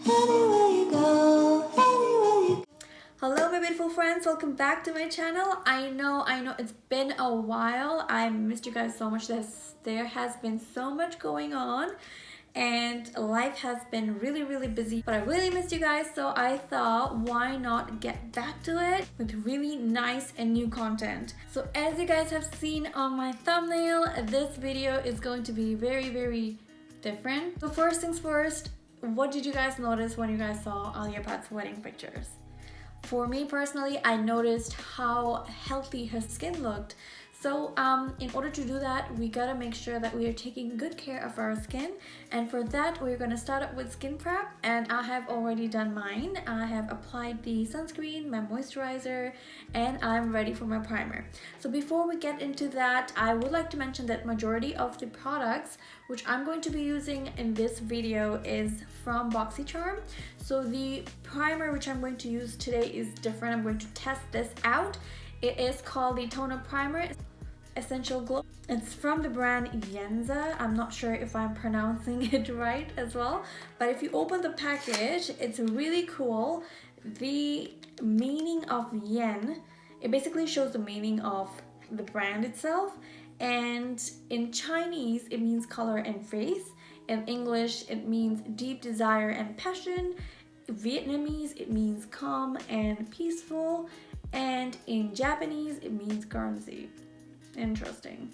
Anywhere you go, anywhere you go. Hello my beautiful friends, welcome back to my channel. I know it's been a while. I missed you guys so much. There has been so much going on and life has been really busy, but I really missed you guys, so I thought why not get back to it with really nice and new content. So as you guys have seen on my thumbnail, this video is going to be very different. So first things first, what did you guys notice when you guys saw Alia Bhatt's wedding pictures? For me personally, I noticed how healthy her skin looked. So in order to do that, we gotta make sure that we are taking good care of our skin, and for that we're gonna start up with skin prep, and I have already done mine. I have applied the sunscreen, my moisturizer, and I'm ready for my primer. So before we get into that, I would like to mention that majority of the products which I'm going to be using in this video is from Boxy Charm. So the primer which I'm going to use today is different. I'm going to test this out. It is called the Toner Primer Essential Glow. It's from the brand Yenza. I'm not sure if I'm pronouncing it right as well, but if you open the package, it's really cool. The meaning of yen, it basically shows the meaning of the brand itself, and in Chinese it means color and face. In English it means deep desire and passion. Vietnamese it means calm and peaceful, and in Japanese it means currency. Interesting.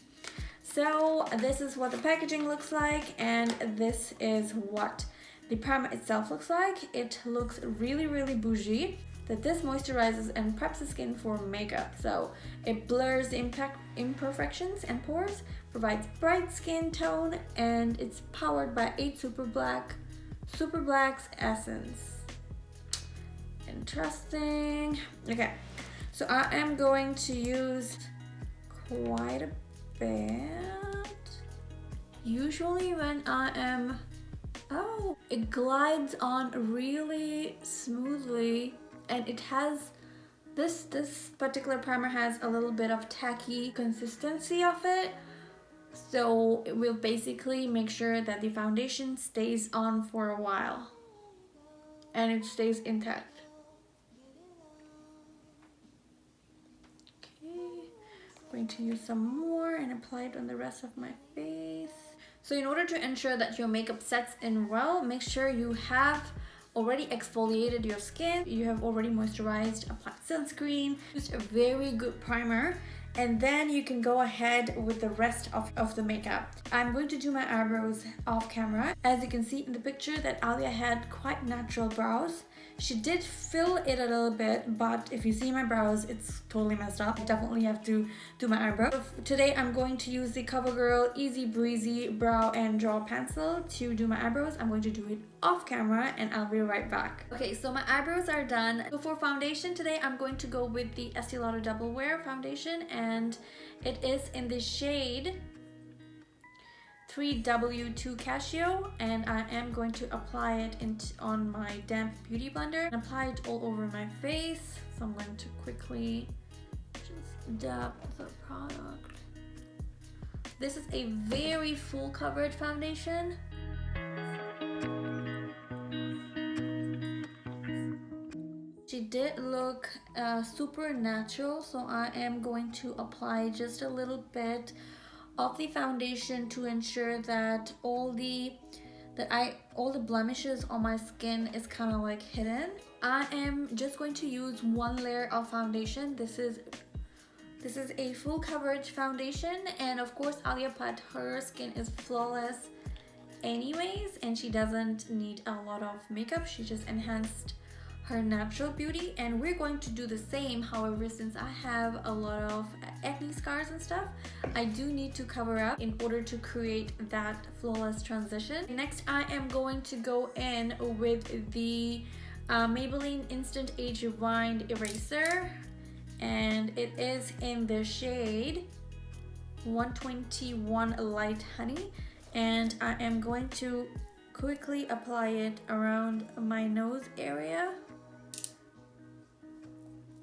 So this is what the packaging looks like, and this is what the primer itself looks like. It looks really bougie. That this moisturizes and preps the skin for makeup. So it blurs the imperfections and pores, provides bright skin tone, and it's powered by 8 Super Black's essence. Interesting. Okay, so I am going to use quite a bit. Usually when I am, it glides on really smoothly, and it has this particular primer has a little bit of tacky consistency of it, so it will basically make sure that the foundation stays on for a while and it stays intact. Going to use some more and apply it on the rest of my face. So in order to ensure that your makeup sets in well, make sure you have already exfoliated your skin, you have already moisturized, applied sunscreen, used a very good primer, and then you can go ahead with the rest of the makeup. I'm going to do my eyebrows off camera. As you can see in the picture that Alia had quite natural brows. She did fill it a little bit, but if you see my brows, it's totally messed up. I definitely have to do my eyebrows. So today I'm going to use the CoverGirl Easy Breezy Brow and Draw Pencil to do my eyebrows. I'm going to do it off camera and I'll be right back. Okay, so my eyebrows are done. So for foundation today, I'm going to go with the Estee Lauder Double Wear foundation, and it is in the shade 3W2 Casio, and I am going to apply it on my damp beauty blender and apply it all over my face. So I'm going to quickly just dab the product. This is a very full coverage foundation. She did look super natural, so I am going to apply just a little bit of the foundation to ensure that all the blemishes on my skin is kind of like hidden. I am just going to use one layer of foundation. This is a full coverage foundation, and of course Alia Bhatt, her skin is flawless anyways, and she doesn't need a lot of makeup. She just enhanced her natural beauty, and we're going to do the same. However, since I have a lot of acne scars and stuff, I do need to cover up in order to create that flawless transition. Next, I am going to go in with the Maybelline Instant Age Rewind Eraser, and it is in the shade 121 Light Honey, and I am going to quickly apply it around my nose area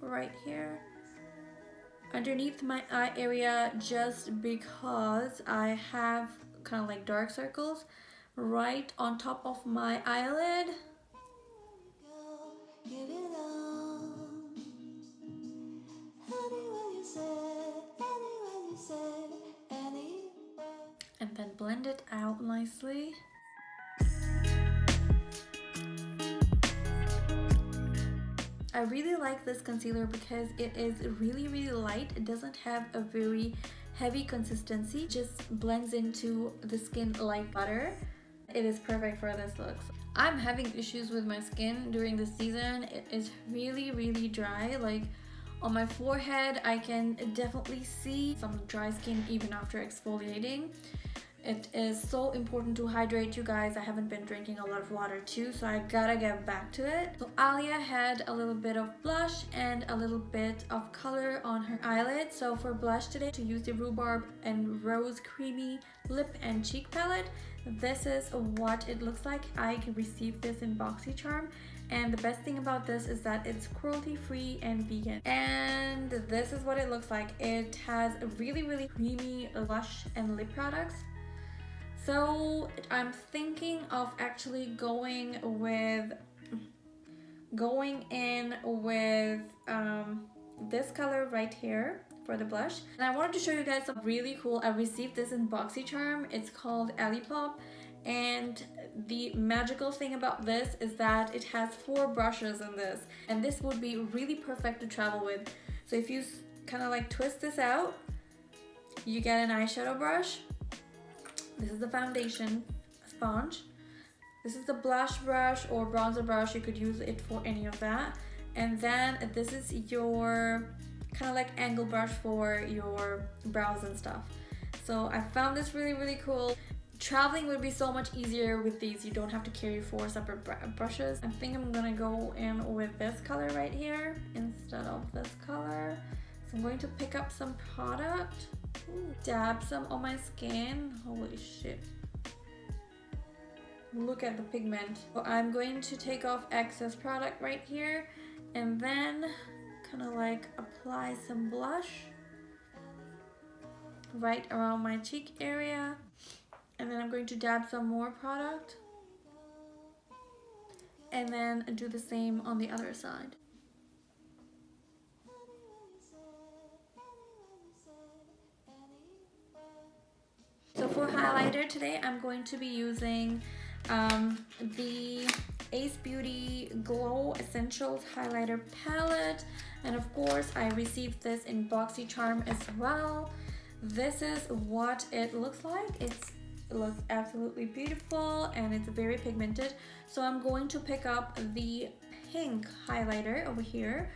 right here underneath my eye area, just because I have kind of like dark circles right on top of my eyelid. blend it out nicely. I really like this concealer because it is really light. It doesn't have a very heavy consistency, it just blends into the skin like butter. It is perfect for this look. I'm having issues with my skin during the season. It is really dry. Like on my forehead, I can definitely see some dry skin even after exfoliating. It is so important to hydrate, you guys. I haven't been drinking a lot of water too, so I gotta get back to it. So Alia had a little bit of blush and a little bit of color on her eyelid. So for blush today, to use the Rhubarb and Rose Creamy Lip and Cheek Palette. This is what it looks like. I received this in Boxy Charm. And the best thing about this is that it's cruelty-free and vegan. And this is what it looks like. It has a really creamy blush and lip products. So I'm thinking of actually going in with this color right here for the blush. And I wanted to show you guys something really cool. I received this in Boxy Charm. It's called Alia Bhatt. And the magical thing about this is that it has 4 brushes in this. And this would be really perfect to travel with. So if you kind of like twist this out, you get an eyeshadow brush. This is the foundation sponge. This is the blush brush or bronzer brush. You could use it for any of that. And then this is your kind of like angle brush for your brows and stuff. So I found this really cool. Traveling would be so much easier with these. You don't have to carry 4 separate brushes. I think I'm gonna go in with this color right here instead of this color. So I'm going to pick up some product. Ooh, dab some on my skin. Holy shit. Look at the pigment. So I'm going to take off excess product right here and then kind of like apply some blush right around my cheek area. And then I'm going to dab some more product and then do the same on the other side. So for highlighter today, I'm going to be using the Ace Beauty Glow Essentials Highlighter Palette. And of course, I received this in Boxy Charm as well. This is what it looks like. It looks absolutely beautiful and it's very pigmented. So I'm going to pick up the pink highlighter over here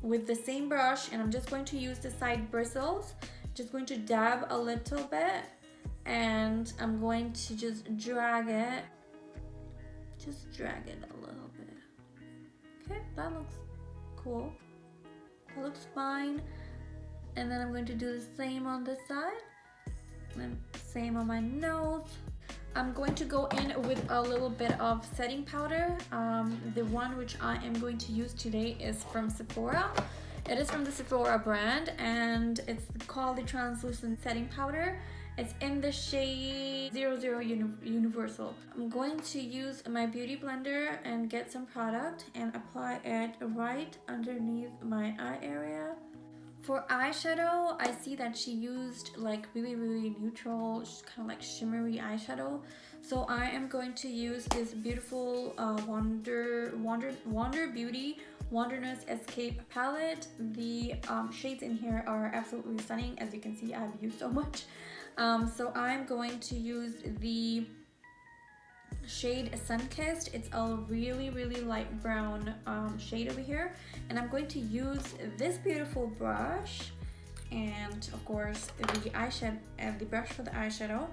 with the same brush, and I'm just going to use the side bristles. Just going to dab a little bit and I'm going to just drag it a little bit. Okay, that looks cool. That looks fine. And then I'm going to do the same on this side and same on my nose. I'm going to go in with a little bit of setting powder. The one which I am going to use today is from Sephora. It is from the Sephora brand and it's called the Translucent Setting Powder. It's in the shade 00 Universal. I'm going to use my beauty blender and get some product and apply it right underneath my eye area. For eyeshadow, I see that she used like really neutral, just kind of like shimmery eyeshadow. So I am going to use this beautiful Wander Beauty Wanderness Escape palette. The shades in here are absolutely stunning. As you can see, I've used so much. So I'm going to use the shade Sunkissed. It's a really light brown shade over here, and I'm going to use this beautiful brush and of course the eyeshadow and the brush for the eyeshadow,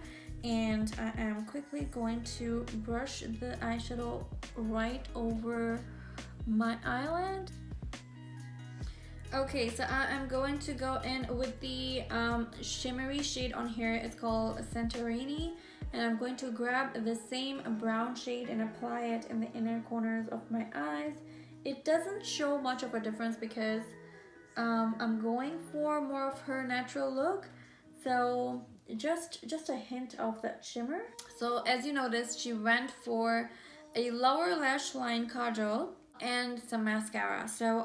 and I am quickly going to brush the eyeshadow right over my eyelid. Okay, so I am going to go in with the shimmery shade on here. It's called Santorini. And I'm going to grab the same brown shade and apply it in the inner corners of my eyes. It doesn't show much of a difference because I'm going for more of her natural look. So just a hint of that shimmer. So as you noticed, she went for a lower lash line kajal and some mascara. So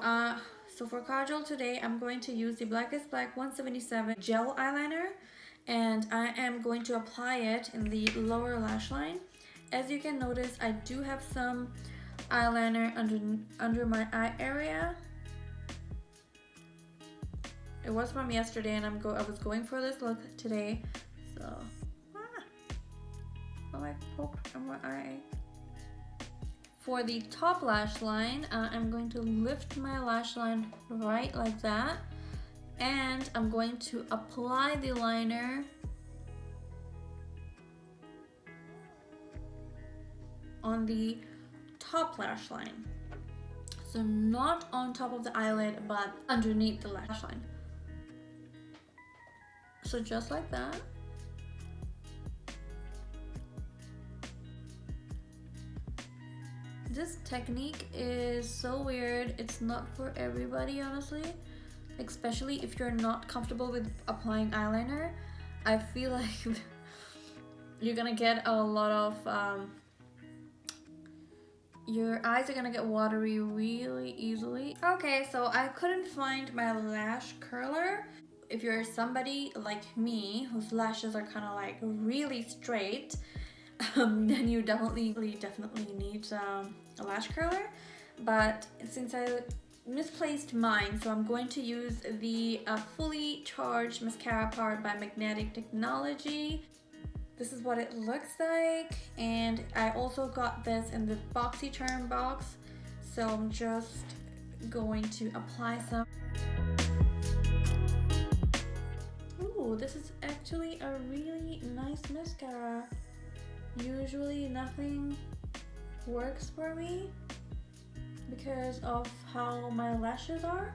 for kajal today, I'm going to use the Black is Black 177 gel eyeliner. and I am going to apply it in the lower lash line. As you can notice, I do have some eyeliner under my eye area. It was from yesterday, and I was going for this look today, so I poked on my eye. For the top lash line, I'm going to lift my lash line right like that, and I'm going to apply the liner on the top lash line. So not on top of the eyelid, but underneath the lash line. So just like that. This technique is so weird. It's not for everybody, honestly. Especially if you're not comfortable with applying eyeliner. I feel like you're gonna get a lot of your eyes are gonna get watery really easily. Okay, so I couldn't find my lash curler. If you're somebody like me whose lashes are kind of like really straight, then you definitely need a lash curler. But since I misplaced mine, so I'm going to use the fully charged mascara powered by Magnetic Technology. This is what it looks like, and I also got this in the Boxy Charm box, so I'm just going to apply some. Ooh, this is actually a really nice mascara. Usually nothing works for me because of how my lashes are,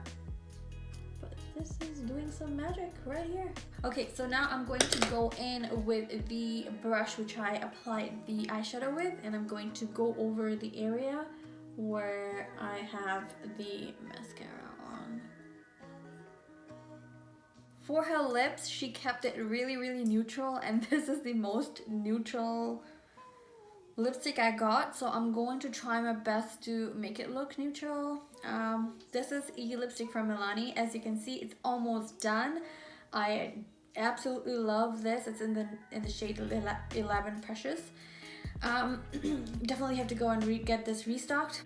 but this is doing some magic right here. Okay, so now I'm going to go in with the brush which I applied the eyeshadow with, and I'm going to go over the area where I have the mascara on. For her lips, she kept it really neutral, and this is the most neutral lipstick I got, so I'm going to try my best to make it look neutral. This is a lipstick from Milani. As you can see, it's almost done. I absolutely love this. It's in the shade 11 Precious. Definitely have to go and get this restocked.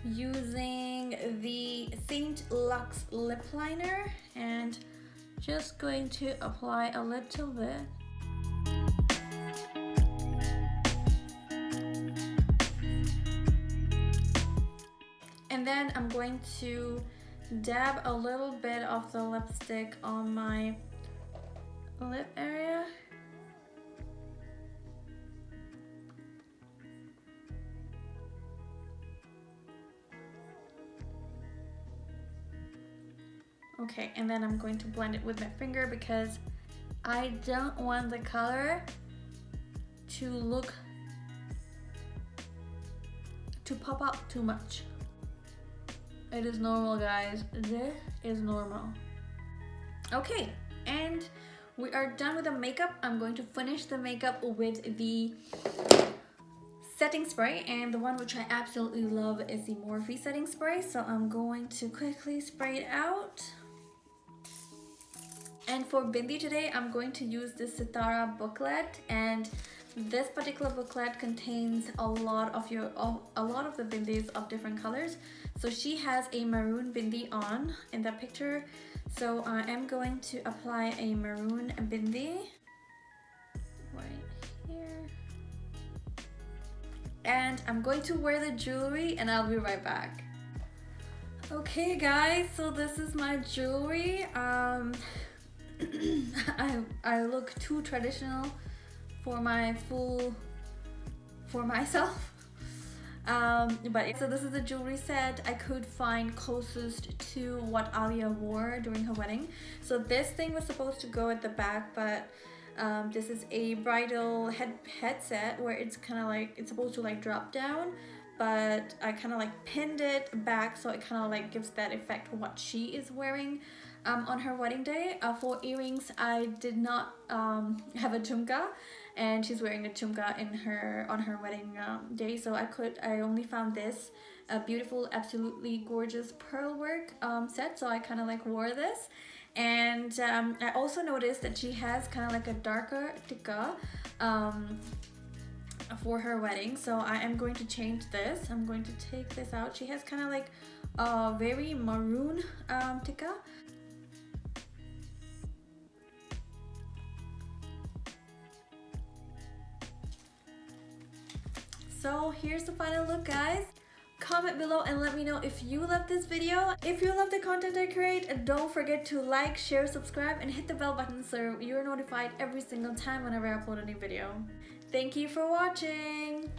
Using the Saint Luxe lip liner, and just going to apply a little bit. And then I'm going to dab a little bit of the lipstick on my lip area. Okay, and then I'm going to blend it with my finger because I don't want the color to pop out too much. It is normal, guys. This is normal. Okay, and we are done with the makeup. I'm going to finish the makeup with the setting spray, and the one which I absolutely love is the Morphe setting spray. So I'm going to quickly spray it out. And for bindi today, I'm going to use the Sitara booklet, and this particular booklet contains a lot of the bindis of different colors. So she has a maroon bindi on in that picture, so I am going to apply a maroon bindi right here, and I'm going to wear the jewelry, and I'll be right back. Okay guys, so this is my jewelry. I look too traditional for myself. But so this is the jewelry set I could find closest to what Alia wore during her wedding. So this thing was supposed to go at the back, but this is a bridal headset where it's kind of like, it's supposed to like drop down, but I kind of like pinned it back, so it kind of like gives that effect what she is wearing on her wedding day. For earrings, I did not have a jhumka, and she's wearing a jhumka on her wedding day, so I only found this beautiful, absolutely gorgeous pearl work set, so I kind of like wore this. And I also noticed that she has kind of like a darker tikka for her wedding, so I am going to change this. I'm going to take this out. She has kind of like a very maroon tikka. So here's the final look, guys. Comment below and let me know if you love this video. If you love the content I create, don't forget to like, share, subscribe, and hit the bell button so you're notified every single time whenever I upload a new video. Thank you for watching!